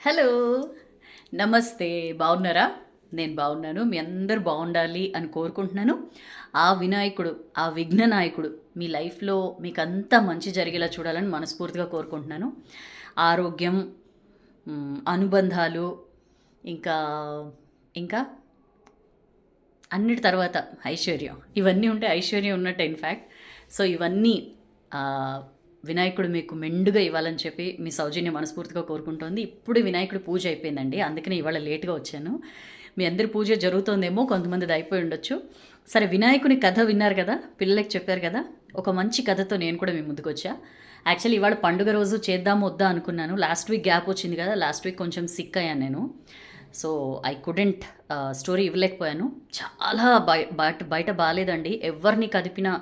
Hello! నమస్తే. బాగున్నారా? నేను బాగున్నాను. మీ అందరూ బాగుండాలి అని కోరుకుంటున్నాను. ఆ వినాయకుడు, ఆ విఘ్న నాయకుడు మీ లైఫ్‌లో మీకంతా మంచి జరిగేలా చూడాలని మనస్ఫూర్తిగా కోరుకుంటున్నాను. ఆరోగ్యం, అనుబంధాలు ఇంకా, ఇంకా అన్నిటి తర్వాత ఐశ్వర్యం. ఇవన్నీ ఉంటే ఐశ్వర్యం ఉన్నట్టే ఇన్‌ఫాక్ట్. సో, ఇవన్నీ ఆహ్, వినాయకుడు మీకు మెండుగా ఇవ్వాలని చెప్పి మీ సౌజన్య మనస్ఫూర్తిగా కోరుకుంటోంది. ఇప్పుడు వినాయకుడి పూజ అయిపోయిందండి. అందుకనే ఇవాళ లేట్‌గా వచ్చాను. మీ అందరి పూజ జరుగుతోందేమో, కొంతమందిది అయిపోయి ఉండొచ్చు. సరే, వినాయకుని కథ విన్నారు కదా! పిల్లలకి చెప్పారు కదా! ఒక మంచి కథతో నేను కూడా మీ ముందుకొచ్చా. యాక్చువల్లీ ఇవాళ పండుగ రోజు చేద్దాం వద్దా అనుకున్నాను. లాస్ట్ వీక్ గ్యాప్ వచ్చింది కదా! లాస్ట్ వీక్ కొంచెం సిక్ అయ్యాను నేను. సో, ఐ కుడెంట్ స్టోరీ ఇవ్వలేకపోయాను. చాలా బయట బాలేదండి. ఎవరిని కదిపినా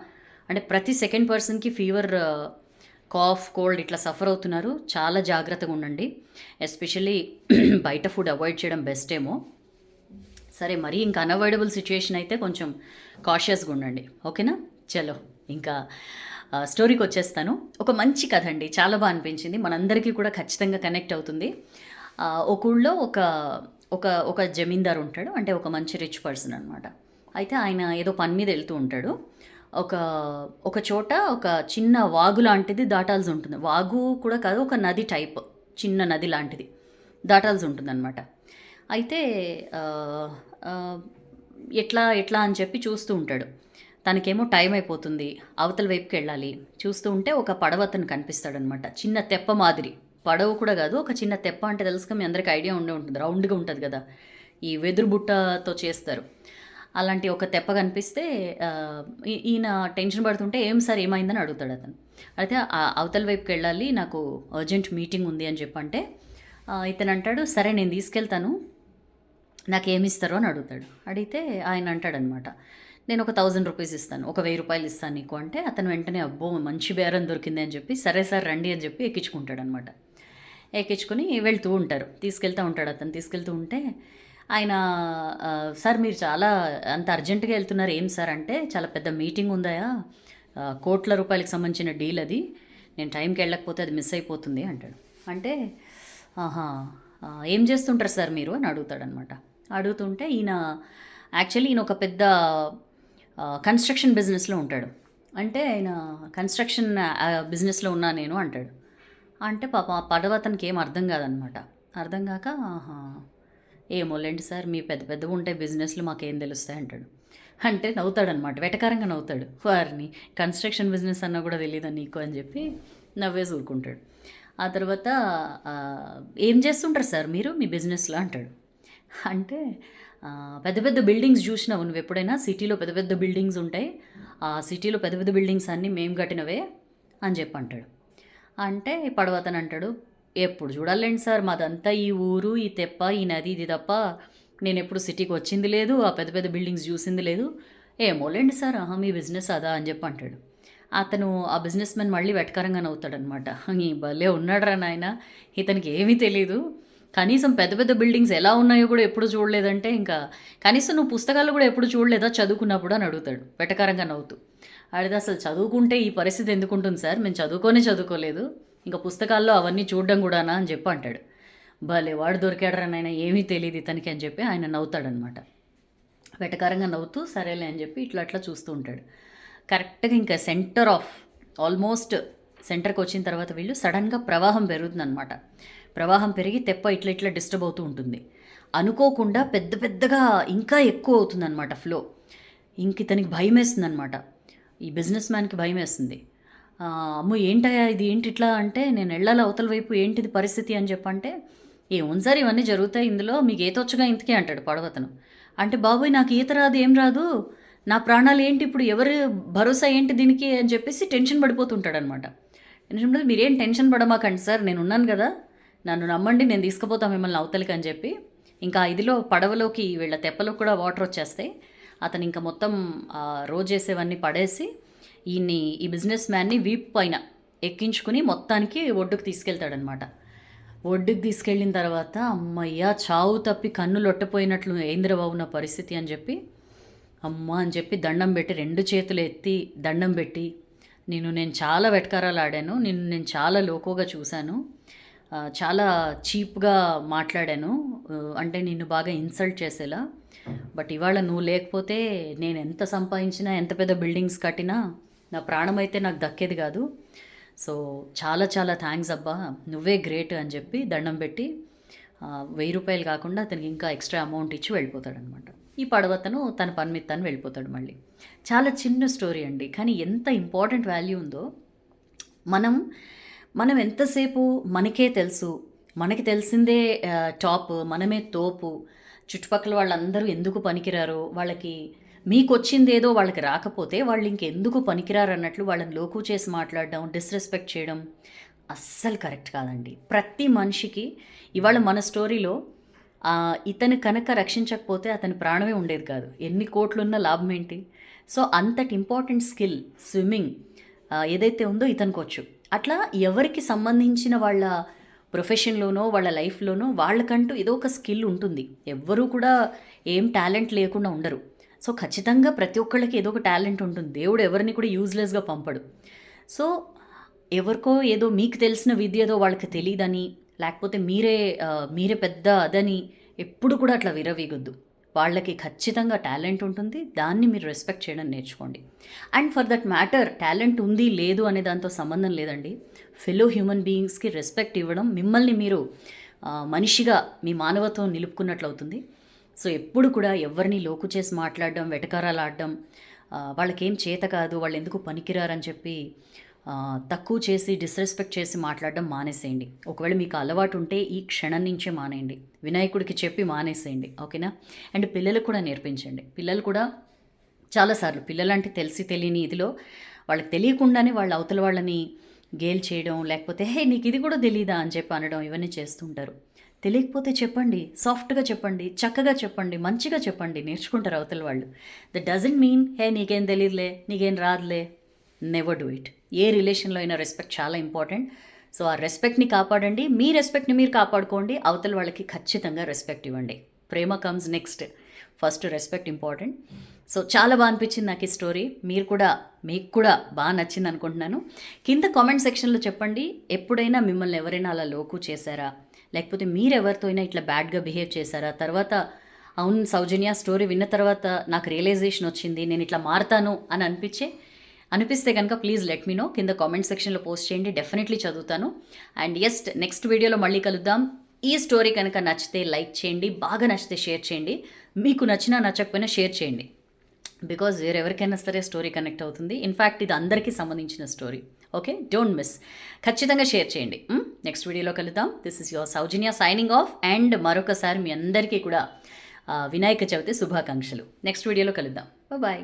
అంటే ప్రతి సెకండ్ పర్సన్‌కి ఫీవర్, కాఫ్, కోల్డ్ ఇట్లా సఫర్ అవుతున్నారు. చాలా జాగ్రత్తగా ఉండండి. ఎస్పెషల్లీ బయట ఫుడ్ అవాయిడ్ చేయడం బెస్ట్ ఏమో. సరే, మరీ ఇంకా అన్‌అవాయిడబుల్ సిట్యుయేషన్ అయితే కొంచెం కాషియస్‌గా ఉండండి. ఓకేనా? చలో ఇంకా స్టోరీకొచ్చేస్తాను. ఒక మంచి కథ అండి. చాలా అనిపించింది. మనందరికీ కూడా ఖచ్చితంగా కనెక్ట్ అవుతుంది. ఒక ఊళ్ళో ఒక ఒక ఒక జమీందారు ఉంటాడు. అంటే ఒక మంచి రిచ్ పర్సన్ అనమాట. అయితే ఆయన ఏదో పని మీద వెళ్తూ ఉంటాడు. ఒక ఒక చోట ఒక చిన్న వాగు లాంటిది దాటాల్సి ఉంటుంది. వాగు కూడా కాదు, ఒక నది టైప్. చిన్న నది లాంటిది. దాటాల్సి ఉంటుందనమాట. అయితే ఆహ్, ఆహ్, ఎట్లా అని చెప్పి చూస్తూ ఉంటాడు. తనకేమో టైం అయిపోతుంది. అవతల వైపుకెళ్ళాలి. చూస్తూ ఉంటే ఒక పడవ అతను కనిపిస్తాడనమాట. చిన్న తెప్ప మాదిరి. పడవ కూడా గాదు. ఒక చిన్న తెప్ప అంటే తెలుసుగా, మీ అందరికి ఐడియా ఉండే ఉంటుంది. రౌండ్‌గా ఉంటది గదా! ఈ వెదురు బుట్టతో చేస్తారు. అలాంటి ఒక తెప్ప కనిపిస్తే ఆహ్, ఈయన టెన్షన్ పడుతుంటే, "ఏం సార్ ఏమైందని?" అడుగుతాడతను. అయితే అవతల వైపుకెళ్ళాలి. నాకు అర్జెంట్ మీటింగ్ ఉంది అని చెప్పంటే, ఇతనంటాడు, "సరే నేను తీసుకెళ్తాను. నాకేమిస్తారు?" అని అడుగుతాడు. అడిగితే ఆయన అంటాడనమాట, "నేను ఒక ₹1000 ఇస్తాను. ఒక ₹1000 ఇస్తాను నీకు" అంటే, అతను వెంటనే అబ్బో! మంచి బేరం దొరికింది అని చెప్పి, "సరే సార్ రండి" అని చెప్పి ఎక్కించుకుంటాడనమాట. ఎక్కించుకొని వెళ్తూ ఉంటారు. తీసుకెళ్తా ఉంటాడు అతను. తీసుకెళ్తూ ఉంటే ఆయన, "సార్ మీరు చాలా అంత అర్జెంట్‌గా ఎళ్తున్నారు ఏం సార్" అంటే, "చాలా పెద్ద మీటింగ్ ఉందయ్యా. కోట్ల రూపాయలకి సంబంధించిన డీల్ అది. నేను టైంకి ఎళ్ళకపోతే అది మిస్ అయిపోతుంది" అంటాడు. అంటే, "ఆహా! ఏం చేస్తుంటారు సార్ మీరు" అని అడుగుతాడనమాట. అడుగుతుంటే ఈయన ఒక పెద్ద కన్‌స్ట్రక్షన్ బిజినెస్‌లో ఉంటాడు. అంటే ఆయన కన్‌స్ట్రక్షన్ బిజినెస్‌లో ఉన్నా నేను అంటాడు. అంటే పాపం ఆ పడవతనికి ఏం అర్థం కాదనమాట. అర్థం కాక, "ఆహా! ఏమోలెండి సార్, మీ పెద్ద పెద్దవుంటాయి బిజినెస్‌లు, మాకేం తెలుస్తాయి" అంటాడు. అంటే నవ్వుతాడనమాట. వెటకారంగా నవ్వుతాడు. వారిని కన్‌స్ట్రక్షన్ బిజినెస్ అన్నా కూడా తెలీదా నీకు అని చెప్పి నవ్వేసి ఊరుకుంటాడు. ఆ తర్వాత ఆహ్, "ఏం చేస్తుంటారు సార్ మీరు మీ బిజినెస్‌లో" అంటాడు. అంటే, పెద్ద పెద్ద బిల్డింగ్స్ జూషినావా నువ్వెప్పుడైనా? సిటీలో పెద్ద పెద్ద బిల్డింగ్స్ ఉంటాయి. ఆ సిటీలో పెద్ద పెద్ద బిల్డింగ్స్ అన్నీ మేము కట్టినవే అని జెప్పంటాడు. అంటే పడవతనంటాడు, "ఎప్పుడు చూడాలిలెండి సార్, మాదంతా ఈ ఊరు, ఈ తెప్ప, ఈ నది ఇది తప్ప నేనెప్పుడు సిటీకొచ్చింది లేదు. ఆ పెద్ద పెద్ద బిల్డింగ్స్ జూసింది లేదు. ఏమోలెండి సార్, ఆహా! మీ బిజినెస్ అదా" అని జెప్పంటాడు. అతను ఆ బిజినెస్ మ్యాన్ మళ్ళీ వెటకారంగా నవ్వుతాడనమాట. "ఈ భలే ఉన్నాడురా నాయన! ఇతనికి ఏమీ తెలీదు. కనీసం పెద్ద పెద్ద బిల్డింగ్స్ ఎలా ఉన్నాయో గూడా ఎప్పుడు చూడలేదంటే, ఇంకా కనీసం నువ్వు పుస్తకాల్లో గూడా ఎప్పుడు చూడలేదా చదువుకున్నప్పుడు" అని అడుగుతాడు వెటకారంగా నవ్వుతూ. అడిగితే, "అసలు చదువుకుంటే ఈ పరిస్థితి ఎందుకుంటుంది సార్? మేము చదువుకోలేదు. ఇంక పుస్తకాల్లో అవన్నీ చూడడం గూడానా" అని చెప్పి అంటాడు. భలే వాడు దొరికాడురా నాయన! ఏమీ తెలీదు ఇతనికి అని చెప్పి ఆయన నవ్వుతాడనమాట. వెటకారంగా నవ్వుతూ సరేలే అని చెప్పి ఇట్లా అట్లా చూస్తూ ఉంటాడు. కరెక్ట్‌గా ఇంకా ఆల్మోస్ట్ సెంటర్‌కొచ్చిన తర్వాత వీళ్ళు సడెన్‌గా ప్రవాహం పెరుగుతుందనమాట. ప్రవాహం పెరిగి తెప్ప ఇట్లా ఇట్లా డిస్టర్బ్ అవుతూ ఉంటుంది. అనుకోకుండా పెద్ద పెద్దగా ఇంకా ఎక్కువ అవుతుందనమాట ఫ్లో. ఇంక ఇతనికి భయమేస్తుందనమాట. ఈ బిజినెస్ మ్యాన్‌కి భయమేస్తుంది. "అమ్మో! ఏంటయ్యా ఇది ఏంటిట్లా" అంటే, "నేనెళ్ళాలి అవతల వైపు, ఏంటిది పరిస్థితి" అని చెప్పంటే, "ఏముంది సార్ ఇవన్నీ జరుగుతాయి ఇందులో, మీకు ఈతొచ్చుగా ఇంతకీ" అంటాడు పడవతను. అంటే, "బాబోయ్! నాకు ఈత రాదు, ఏం రాదు. నా ప్రాణాలేంటి ఇప్పుడు, ఎవరు భరోసా ఏంటి దీనికి" అని చెప్పేసి టెన్షన్ పడిపోతుంటాడనమాట. టెన్షన్ పడి, "మీరేం టెన్షన్ పడమాకండి సార్, నేనున్నాను గదా! నన్ను నమ్మండి, నేను తీసుకుపోతా మిమ్మల్ని అవతలికి" అని చెప్పి, ఇంకా ఇదిలో పడవలోకి వీళ్ళ తెప్పలోకి కూడా వాటరొచ్చేస్తాయి. అతనింక మొత్తం రోజేసేవన్నీ పడేసి, ఈ బిజినెస్ మ్యాన్‌ని వీపు పైన ఎక్కించుకొని మొత్తానికి ఒడ్డుకు తీసుకెళ్తాడనమాట. ఒడ్డుకి తీసుకెళ్ళిన తర్వాత, "హమ్మయ్య! చావు తప్పి కన్నులొట్టపోయినట్లు అయిందిరా బాబు నా పరిస్థితి" అని చెప్పి, అమ్మ అని చెప్పి దండం పెట్టి, 2 చేతులు ఎత్తి దండం పెట్టి, నేను చాలా వెటకారాలాడాను. నేను చాలా లోకువగా చూశాను. చాలా చీప్‌గా మాట్లాడాను. అంటే నిన్ను బాగా ఇన్సల్ట్ చేసేలా. బట్ ఇవాళ నువ్వు లేకపోతే నేనెంత సంపాదించినా, ఎంత పెద్ద బిల్డింగ్స్ కట్టినా, నా ప్రాణమైతే నాకు దక్కేది గాదు. సో, చాలా చాలా థాంక్స్ అబ్బా! నువ్వే గ్రేట్ అని చెప్పి దండం పెట్టి రూ. 1000 కాకుండా అతనికి ఇంకా ఎక్స్‌ట్రా అమౌంట్ ఇచ్చి వెళ్ళిపోతాడనమాట. ఈ పడవతను తన పని మీద తను వెళ్ళిపోతాడు మళ్ళీ. చాలా చిన్న స్టోరీ అండి. కానీ ఎంత ఇంపార్టెంట్ వాల్యూ ఉందో మనం మనం ఎంతసేపు మనకే తెలుసు. మనకి తెలిసిందే టాప్. మనమే తోపు. చుట్టుపక్కల వాళ్ళందరూ ఎందుకు పనికిరారు? వాళ్ళకి మీకొచ్చిందేదో వాళ్ళకి రాకపోతే వాళ్ళు ఇంకెందుకు పనికిరారన్నట్లు వాళ్ళని లోకు చేసి మాట్లాడడం, డిస్‌రెస్పెక్ట్ చేయడం అస్సలు కరెక్ట్ కాదండి. ప్రతి మనిషికి ఇవాళ మన స్టోరీలో ఇతను కనుక రక్షించకపోతే అతని ప్రాణమే ఉండేది కాదు. ఎన్ని కోట్లున్న లాభం ఏంటి? సో, అంతటి ఇంపార్టెంట్ స్కిల్ స్విమ్మింగ్ ఏదైతే ఉందో ఇతనికొచ్చు. అట్లా ఎవరికి సంబంధించిన వాళ్ళ ప్రొఫెషన్‌లోనో, వాళ్ళ లైఫ్‌లోనో వాళ్ళకంటూ ఏదో ఒక స్కిల్ ఉంటుంది. ఎవ్వరూ కూడా ఏం టాలెంట్ లేకుండా ఉండరు. సో, ఖచ్చితంగా ప్రతి ఒక్కళ్ళకి ఏదో ఒక టాలెంట్ ఉంటుంది. దేవుడు ఎవరిని కూడా యూజ్‌లెస్‌గా పంపడు. సో, ఎవరికో ఏదో మీకు తెలిసిన విద్య ఏదో వాళ్ళకి తెలీదని, లేకపోతే మీరే పెద్ద అదని ఎప్పుడు కూడా అట్లా విర్రవీగొద్దు. వాళ్ళకి ఖచ్చితంగా టాలెంట్ ఉంటుంది. దాన్ని మీరు రెస్పెక్ట్ చేయడం నేర్చుకోండి. And for that matter talent ఉంది, లేదు అనే దాంతో సంబంధం లేదండి. ఫెలో హ్యూమన్ బీయింగ్స్‌కి రెస్పెక్ట్ ఇవ్వడం మిమ్మల్ని మీరు మనిషిగా మీ మానవత్వం నిలుపుకున్నట్లు అవుతుంది. సో, ఎప్పుడు కూడా ఎవరిని లోకు చేసి మాట్లాడడం, వెటకారాలాడడం, వాళ్ళకేం చేత కాదు, వాళ్ళెందుకు పనికిరారని చెప్పి తక్కువ చేసి, డిస్‌రెస్పెక్ట్ చేసి మాట్లాడడం మానేసేయండి. ఒకవేళ మీకు అలవాటు ఉంటే ఈ క్షణం నుంచే మానేయండి. వినాయకుడికి చెప్పి మానేసేయండి. ఓకేనా? అండ్ పిల్లలకు కూడా నేర్పించండి. పిల్లలు కూడా చాలా సార్లు పిల్లలంటే తెలిసి తెలియని ఇదిలో వాళ్ళకి తెలియకుండానే వాళ్ళ అవతల వాళ్ళని గేల్ చేయడం, లేకపోతే హే నీకు ఇది కూడా తెలీదా అని చెప్పి అనడం, ఇవన్నీ చేస్తూ ఉంటారు. తెలియకపోతే చెప్పండి. సాఫ్ట్‌గా చెప్పండి. చక్కగా చెప్పండి. మంచిగా చెప్పండి. నేర్చుకుంటారు అవతల వాళ్ళు. దట్ డజంట్ మీన్ హే నీకేం తెలీదులే, నీకేం రాదులే. Never do it. ఏ రిలేషన్‌లో అయినా రెస్పెక్ట్ చాలా ఇంపార్టెంట్. సో, ఆ రెస్పెక్ట్‌ని కాపాడండి. మీ రెస్పెక్ట్‌ని మీరు కాపాడుకోండి. అవతల వాళ్ళకి ఖచ్చితంగా రెస్పెక్ట్ ఇవ్వండి. ప్రేమ comes next. First respect important. So, చాలా అనిపించింది నాకు ఈ స్టోరీ. మీకు కూడా నచ్చింది అనుకుంటున్నాను. కింద కామెంట్ సెక్షన్‌లో చెప్పండి. ఎప్పుడైనా మిమ్మల్ని ఎవరైనా అలా లోకు చేశారా? లేకపోతే మీరెవరితో అయినా ఇట్లా బ్యాడ్‌గా బిహేవ్ చేశారా? తర్వాత అవును సౌజన్య స్టోరీ విన్న తర్వాత నాకు రియలైజేషన్ వచ్చింది. నేను ఇట్లా మారతాను అని అనిపిస్తే కనుక ప్లీజ్ లెట్ మీ నో. కింద కామెంట్ సెక్షన్‌లో పోస్ట్ చేయండి. డెఫినెట్లీ చదువుతాను. అండ్ నెక్స్ట్ వీడియోలో మళ్ళీ కలుద్దాం. ఈ స్టోరీ కనుక నచ్చితే లైక్ చేయండి. బాగా నచ్చితే షేర్ చేయండి. మీకు నచ్చినా నచ్చకపోయినా షేర్ చేయండి. బికాజ్ వేరెవరికైనా సరే స్టోరీ కనెక్ట్ అవుతుంది. ఇన్ఫ్యాక్ట్ ఇది అందరికీ సంబంధించిన స్టోరీ. Okay, don't miss. ఖచ్చితంగా షేర్ చేయండి. నెక్స్ట్ వీడియోలో కలుద్దాం. This is your Soujanya signing off. And మరొకసారి మీ అందరికీ కూడా వినాయక చవితి శుభాకాంక్షలు. నెక్స్ట్ వీడియోలో కలుద్దాం. బాయ్.